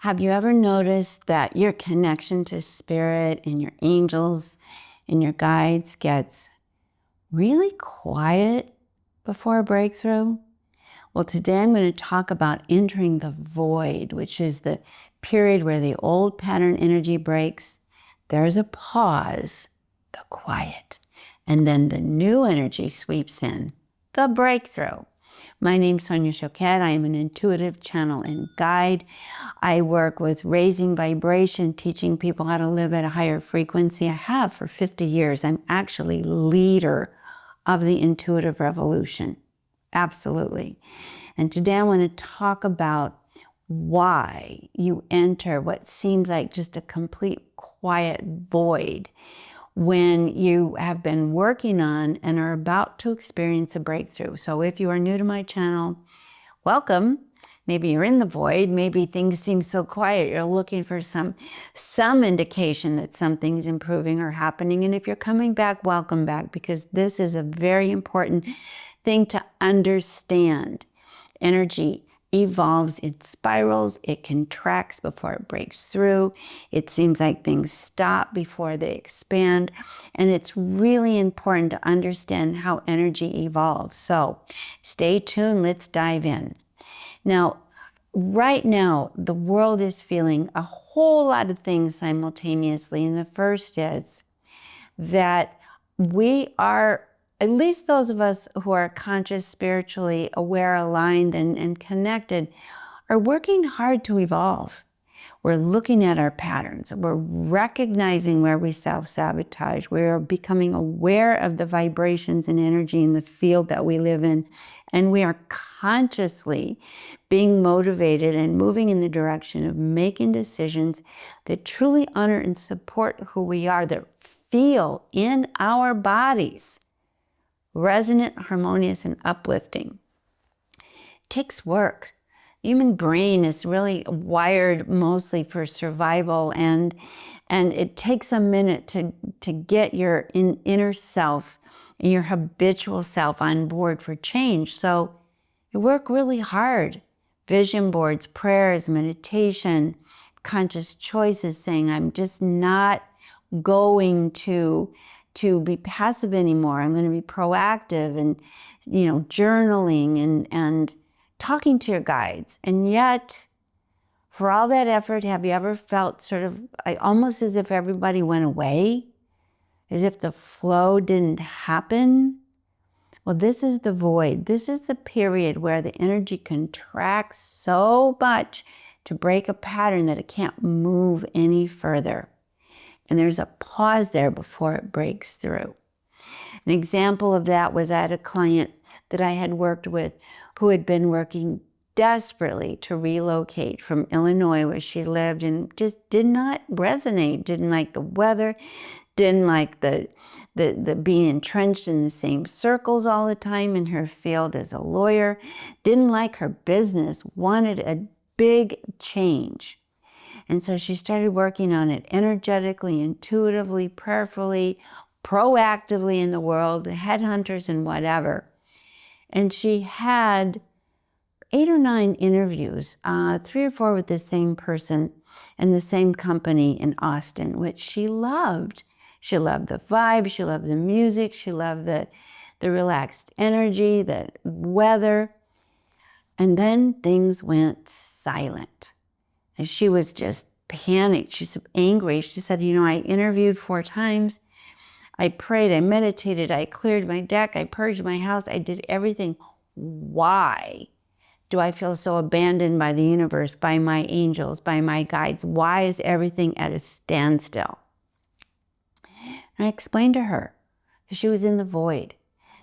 Have you ever noticed that your connection to spirit and your angels and your guides gets really quiet before a breakthrough? Well, today I'm going to talk about entering the void, which is the period where the old pattern energy breaks. There's a pause, the quiet, and then the new energy sweeps in, the breakthrough. My name's Sonia Choquette. I am an intuitive channel and guide. I work with raising vibration, teaching people how to live at a higher frequency. I have for 50 years. I'm actually leader of the intuitive revolution. Absolutely. And today I want to talk about why you enter what seems like just a complete quiet void when you have been working on and are about to experience a breakthrough. So if you are new to my channel, welcome. Maybe you're in the void. Maybe things seem so quiet. You're looking for some indication that something's improving or happening. And if you're coming back, welcome back, because this is a very important thing to understand. Energy evolves, it spirals, it contracts before it breaks through. It seems like things stop before they expand. And it's really important to understand how energy evolves. So stay tuned, let's dive in. Now, right now, the world is feeling a whole lot of things simultaneously. And the first is that we are, at least those of us who are conscious, spiritually aware, aligned, and connected, are working hard to evolve. We're looking at our patterns. We're recognizing where we self-sabotage. We're becoming aware of the vibrations and energy in the field that we live in. And we are consciously being motivated and moving in the direction of making decisions that truly honor and support who we are, that feel in our bodies resonant, harmonious, and uplifting. It takes work. The human brain is really wired mostly for survival, and it takes a minute to get your inner self and your habitual self on board for change. So you work really hard. Vision boards, prayers, meditation, conscious choices, saying, I'm just not going to be passive anymore. I'm going to be proactive, and, journaling and talking to your guides. And yet, for all that effort, have you ever felt sort of almost as if everybody went away? As if the flow didn't happen? Well, this is the void. This is the period where the energy contracts so much to break a pattern that it can't move any further. And there's a pause there before it breaks through. An example of that was I had a client that I had worked with who had been working desperately to relocate from Illinois, where she lived, and just did not resonate, didn't like the weather, didn't like the being entrenched in the same circles all the time in her field as a lawyer, didn't like her business, wanted a big change. And so she started working on it energetically, intuitively, prayerfully, proactively in the world, headhunters and whatever. And she had 8 or 9 interviews, 3 or 4 with the same person and the same company in Austin, which she loved. She loved the vibe, she loved the music, she loved the relaxed energy, the weather. And then things went silent. And she was just panicked. She's angry. She said, I interviewed 4 times. I prayed, I meditated, I cleared my deck, I purged my house, I did everything. Why do I feel so abandoned by the universe, by my angels, by my guides? Why is everything at a standstill? And I explained to her that she was in the void.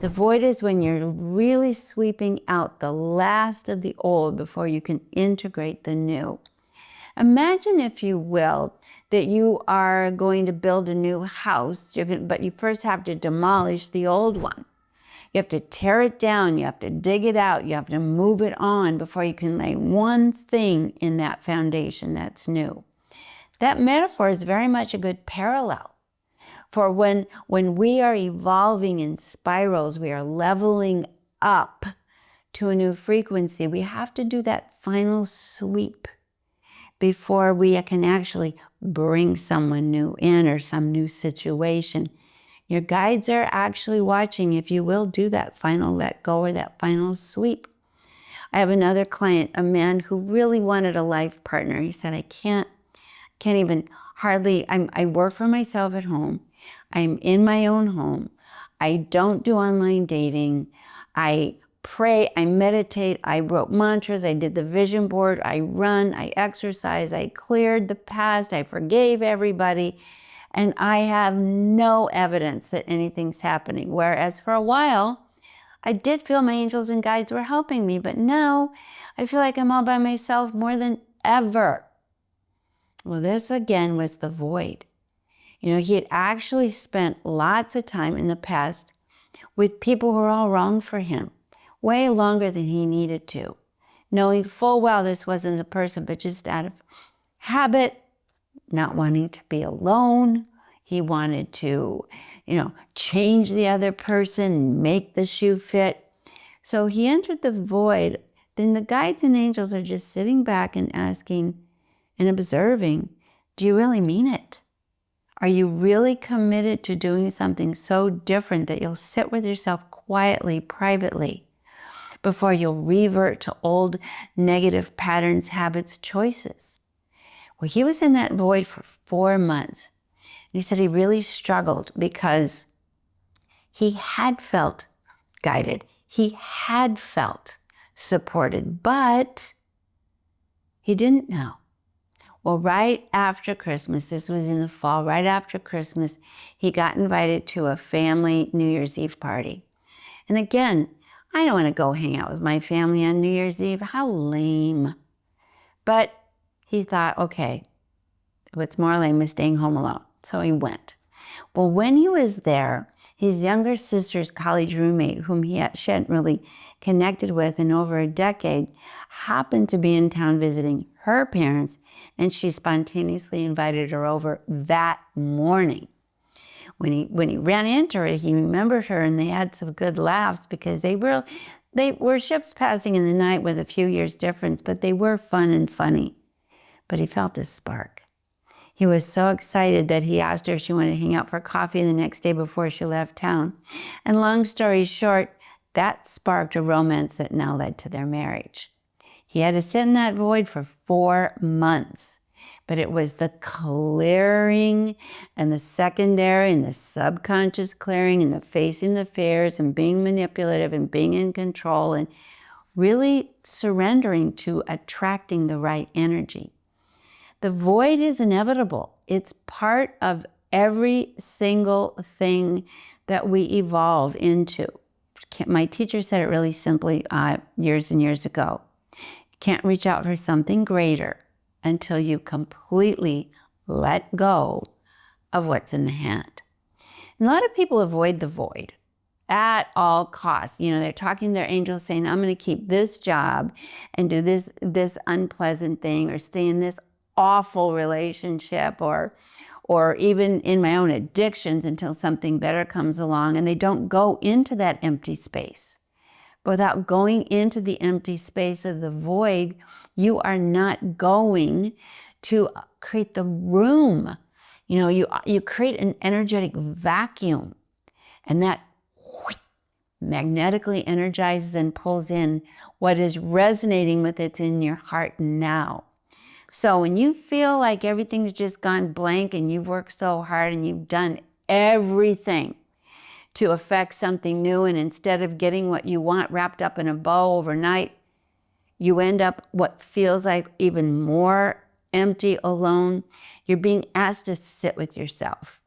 The void is when you're really sweeping out the last of the old before you can integrate the new. Imagine, if you will, that you are going to build a new house, but you first have to demolish the old one. You have to tear it down, you have to dig it out, you have to move it on before you can lay one thing in that foundation that's new. That metaphor is very much a good parallel. For when we are evolving in spirals, we are leveling up to a new frequency, we have to do that final sweep before we can actually bring someone new in or some new situation. Your guides are actually watching if you will do that final let go or that final sweep. I have another client, a man who really wanted a life partner. He said, I can't even hardly, I work for myself at home. I'm in my own home. I don't do online dating. I pray, I meditate, I wrote mantras, I did the vision board, I run, I exercise, I cleared the past, I forgave everybody, and I have no evidence that anything's happening. Whereas for a while, I did feel my angels and guides were helping me, but now I feel like I'm all by myself more than ever. Well, this again was the void. He had actually spent lots of time in the past with people who were all wrong for him, way longer than he needed to, knowing full well this wasn't the person, but just out of habit, not wanting to be alone. He wanted to, change the other person, make the shoe fit. So he entered the void. Then the guides and angels are just sitting back and asking and observing, do you really mean it? Are you really committed to doing something so different that you'll sit with yourself quietly, privately, before you'll revert to old negative patterns, habits, choices? Well, he was in that void for 4 months. And he said he really struggled because he had felt guided. He had felt supported, but he didn't know. Well, right after Christmas, this was in the fall, right after Christmas, he got invited to a family New Year's Eve party. And again, I don't want to go hang out with my family on New Year's Eve. How lame. But he thought, okay, what's more lame is staying home alone. So he went. Well, when he was there, his younger sister's college roommate, whom she hadn't really connected with in over a decade, happened to be in town visiting her parents, and she spontaneously invited her over that morning. When he ran into her, he remembered her, and they had some good laughs because they were ships passing in the night with a few years difference, but they were fun and funny. But he felt a spark. He was so excited that he asked her if she wanted to hang out for coffee the next day before she left town. And long story short, that sparked a romance that now led to their marriage. He had to sit in that void for 4 months. But it was the clearing and the secondary and the subconscious clearing and the facing the fears and being manipulative and being in control and really surrendering to attracting the right energy. The void is inevitable. It's part of every single thing that we evolve into. My teacher said it really simply years and years ago. You can't reach out for something greater until you completely let go of what's in the hand. And a lot of people avoid the void at all costs. They're talking to their angels saying, I'm going to keep this job and do this unpleasant thing or stay in this awful relationship or even in my own addictions until something better comes along, and they don't go into that empty space. Without going into the empty space of the void, you are not going to create the room. You create an energetic vacuum, and that magnetically energizes and pulls in what is resonating with it's in your heart now. So when you feel like everything's just gone blank and you've worked so hard and you've done everything to affect something new, and instead of getting what you want wrapped up in a bow overnight, you end up what feels like even more empty, alone, you're being asked to sit with yourself.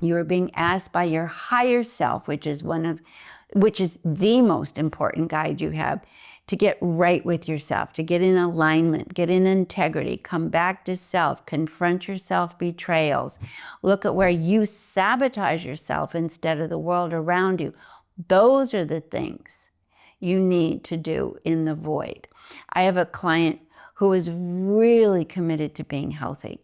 You are being asked by your higher self, which is the most important guide you have, to get right with yourself, to get in alignment, get in integrity, come back to self, confront your self-betrayals, look at where you sabotage yourself instead of the world around you. Those are the things you need to do in the void. I have a client who is really committed to being healthy.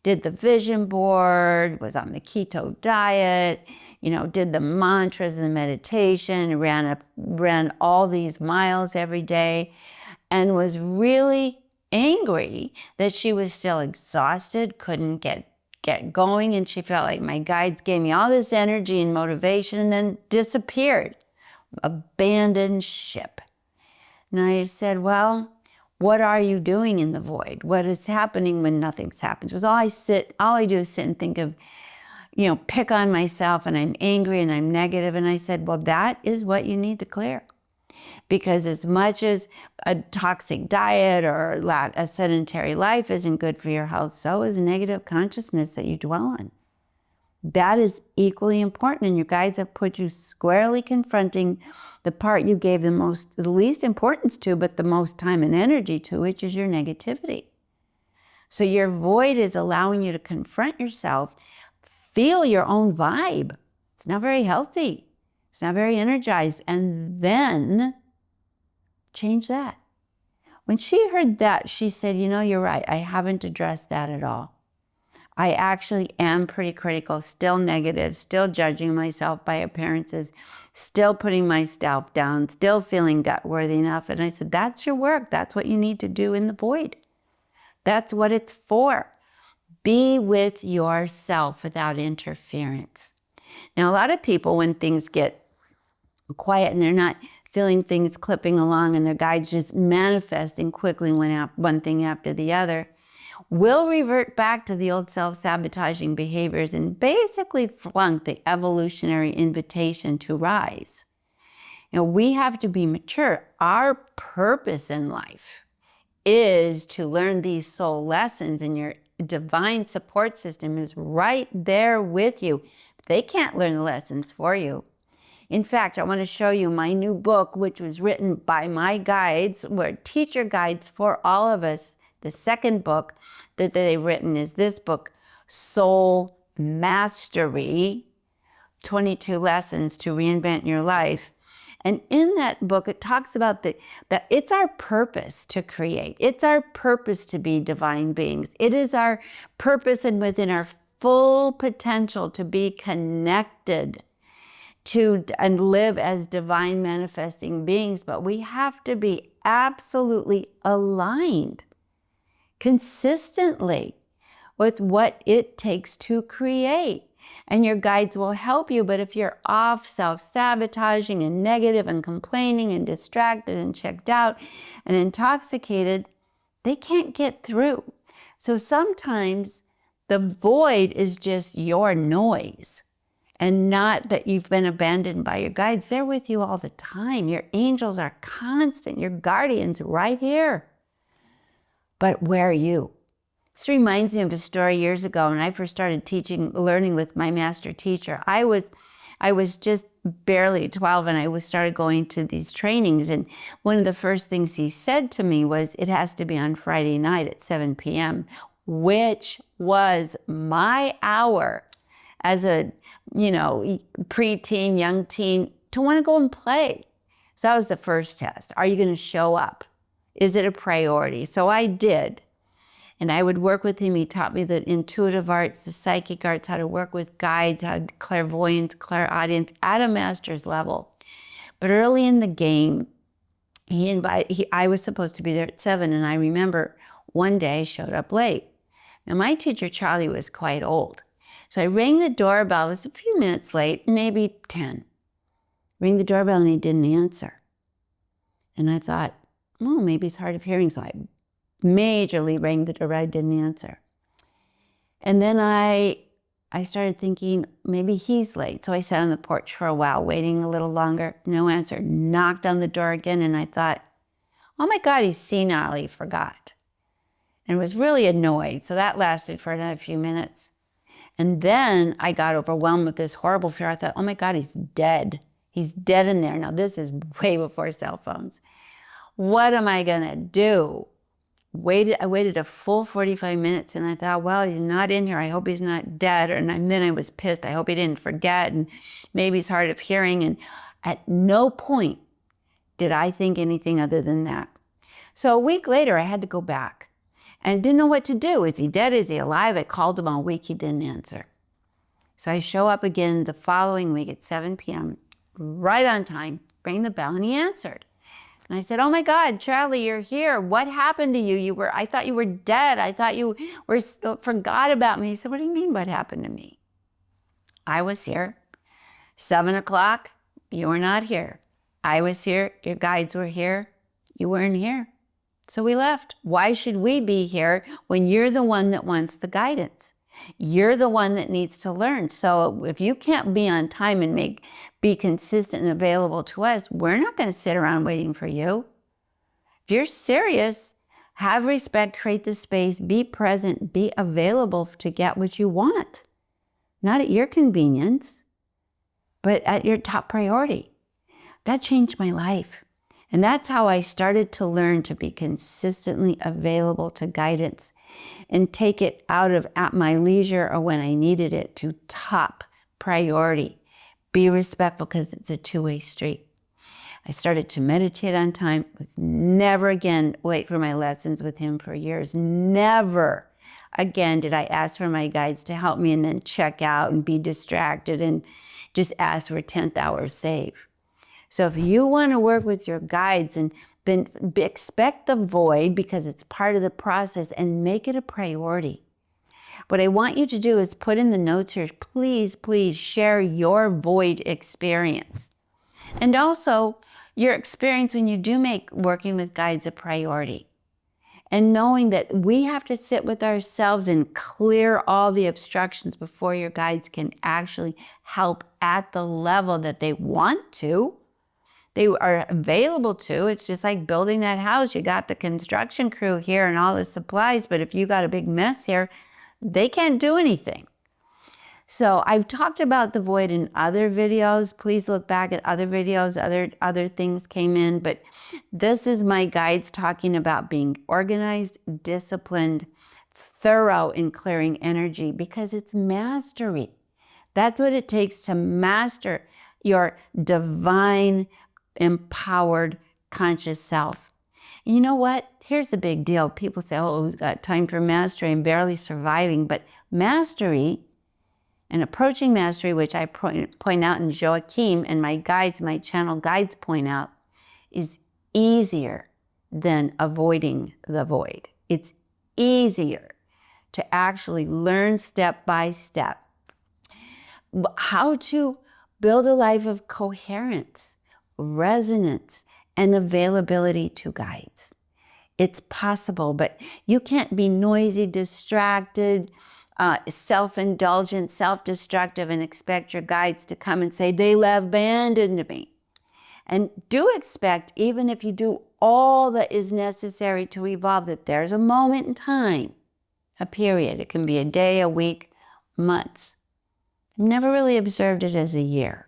Did the vision board, was on the keto diet, did the mantras and meditation, ran all these miles every day, and was really angry that she was still exhausted, couldn't get going, and she felt like my guides gave me all this energy and motivation and then disappeared, abandoned ship. And I said, well, what are you doing in the void? What is happening when nothing's happened? Because all I do is sit and think of, pick on myself, and I'm angry and I'm negative. And I said, well, that is what you need to clear. Because as much as a toxic diet or a sedentary life isn't good for your health, so is negative consciousness that you dwell on. That is equally important, and your guides have put you squarely confronting the part you gave the least importance to, but the most time and energy to, which is your negativity. So your void is allowing you to confront yourself, feel your own vibe. It's not very healthy. It's not very energized. And then change that. When she heard that, she said, you're right. I haven't addressed that at all. I actually am pretty critical, still negative, still judging myself by appearances, still putting myself down, still feeling gut-worthy enough. And I said, that's your work. That's what you need to do in the void. That's what it's for. Be with yourself without interference. Now, a lot of people, when things get quiet and they're not feeling things clipping along and their guides just manifesting quickly one thing after the other, will revert back to the old self-sabotaging behaviors and basically flunk the evolutionary invitation to rise. We have to be mature. Our purpose in life is to learn these soul lessons, and your divine support system is right there with you. They can't learn the lessons for you. In fact, I want to show you my new book, which was written by my guides, were teacher guides for all of us. The second book that they've written is this book, Soul Mastery, 22 Lessons to Reinvent Your Life. And in that book, it talks about that it's our purpose to create. It's our purpose to be divine beings. It is our purpose and within our full potential to be connected to and live as divine manifesting beings. But we have to be absolutely aligned consistently with what it takes to create. And your guides will help you. But if you're off self-sabotaging and negative and complaining and distracted and checked out and intoxicated, they can't get through. So sometimes the void is just your noise, and not that you've been abandoned by your guides. They're with you all the time. Your angels are constant. Your guardians right here. But where are you? This reminds me of a story years ago when I first started learning with my master teacher. I was just barely 12 and I started going to these trainings. And one of the first things he said to me was, it has to be on Friday night at 7 p.m., which was my hour as a, preteen, young teen, to want to go and play. So that was the first test. Are you going to show up? Is it a priority? So I did. And I would work with him. He taught me the intuitive arts, the psychic arts, how to work with guides, how clairvoyance, clairaudience at a master's level. But early in the game, I was supposed to be there at 7. And I remember one day I showed up late. Now my teacher, Charlie, was quite old. So I rang the doorbell. It was a few minutes late, maybe 10. Ring the doorbell and he didn't answer. And I thought, maybe he's hard of hearing. So I majorly rang the doorbell, didn't answer. And then I started thinking, maybe he's late. So I sat on the porch for a while, waiting a little longer, no answer. Knocked on the door again, and I thought, oh my God, he's senile, he forgot. And was really annoyed. So that lasted for another few minutes. And then I got overwhelmed with this horrible fear. I thought, oh my God, he's dead. He's dead in there. Now this is way before cell phones. What am I gonna do? I waited a full 45 minutes and I thought, well, he's not in here. I hope he's not dead. And then I was pissed. I hope he didn't forget, and maybe he's hard of hearing. And at no point did I think anything other than that. So a week later, I had to go back and didn't know what to do. Is he dead? Is he alive? I called him all week. He didn't answer. So I show up again the following week at 7 p.m., right on time, rang the bell, and he answered. And I said, oh my God, Charlie, you're here. What happened to you? I thought you were dead. I thought you forgot about me. He said, what do you mean what happened to me? I was here. 7 o'clock, you were not here. I was here. Your guides were here. You weren't here. So we left. Why should we be here when you're the one that wants the guidance? You're the one that needs to learn. So if you can't be on time and be consistent and available to us, we're not going to sit around waiting for you. If you're serious, have respect, create the space, be present, be available to get what you want. Not at your convenience, but at your top priority. That changed my life. And that's how I started to learn to be consistently available to guidance and take it out of at my leisure or when I needed it to top priority. Be respectful because it's a two-way street. I started to meditate on time, was never again late for my lessons with him for years. Never again did I ask for my guides to help me and then check out and be distracted and just ask for a 10th hour save. So if you want to work with your guides, and then expect the void because it's part of the process and make it a priority. What I want you to do is put in the notes here, please, please share your void experience. And also your experience when you do make working with guides a priority. And knowing that we have to sit with ourselves and clear all the obstructions before your guides can actually help at the level that they want to. They are available to. It's just like building that house. You got the construction crew here and all the supplies, but if you got a big mess here, they can't do anything. So I've talked about the void in other videos. Please look back at other videos. Other things came in, but this is my guides talking about being organized, disciplined, thorough in clearing energy because it's mastery. That's what it takes to master your divine, empowered, conscious self. And you know what? Here's the big deal. People say, oh, who's got time for mastery? I'm barely surviving. But mastery and approaching mastery, which I point out in Joachim and my guides, my channel guides point out, is easier than avoiding the void. It's easier to actually learn step by step how to build a life of coherence, resonance, and availability to guides. It's possible, but you can't be noisy, distracted, self-indulgent, self-destructive, and expect your guides to come and say, they have abandoned me. And do expect, even if you do all that is necessary to evolve, that there's a moment in time, a period. It can be a day, a week, months. I've never really observed it as a year,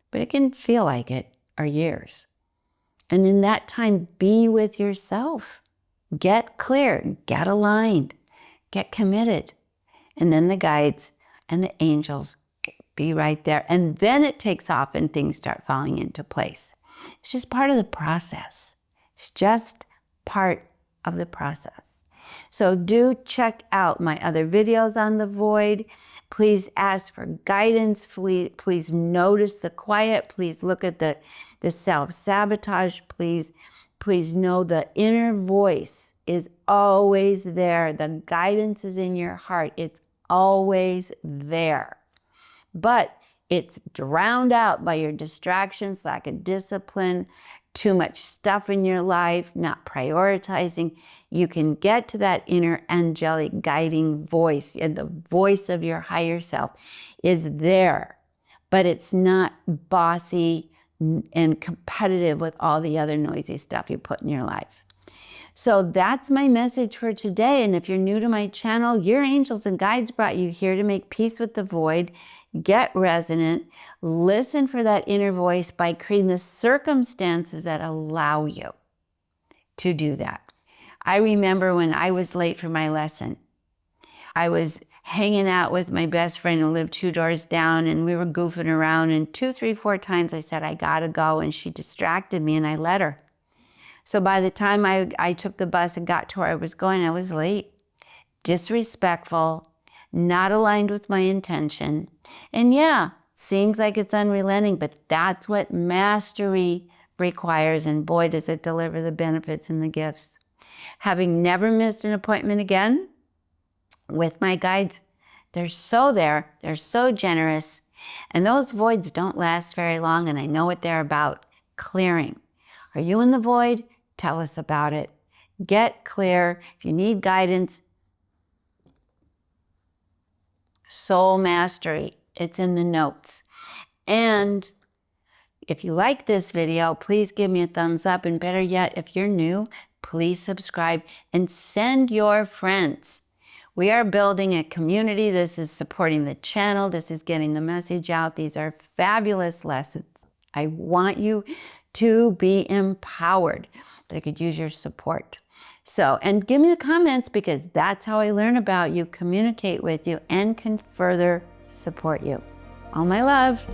but it can feel like it, or years. And in that time, be with yourself. Get clear, get aligned, get committed. And then the guides and the angels be right there. And then it takes off and things start falling into place. It's just part of the process. It's just part of the process. So do check out my other videos on the void. Please ask for guidance. Please notice the quiet. Please look at the self-sabotage. Please know the inner voice is always there. The guidance is in your heart. It's always there. But it's drowned out by your distractions, lack of discipline, too much stuff in your life, not prioritizing. You can get to that inner angelic guiding voice, and the voice of your higher self is there, but it's not bossy and competitive with all the other noisy stuff you put in your life. So that's my message for today. And if you're new to my channel, your angels and guides brought you here to make peace with the void, get resonant, listen for that inner voice by creating the circumstances that allow you to do that. I remember when I was late for my lesson, I was hanging out with my best friend who lived 2 doors down, and we were goofing around, and 2, 3, 4 times I said, I gotta go, and she distracted me and I let her. So by the time I took the bus and got to where I was going, I was late, disrespectful, not aligned with my intention. And yeah, seems like it's unrelenting, but that's what mastery requires, and boy, does it deliver the benefits and the gifts. Having never missed an appointment again with my guides, they're so there, they're so generous, and those voids don't last very long, and I know what they're about, clearing. Are you in the void? Tell us about it. Get clear. If you need guidance, soul mastery, it's in the notes. And if you like this video, please give me a thumbs up, and better yet, if you're new, please subscribe and send your friends. We are building a community. This is supporting the channel. This is getting the message out. These are fabulous lessons. I want you to be empowered, but I could use your support. So, and give me the comments, because that's how I learn about you, communicate with you, and can further support you. All my love.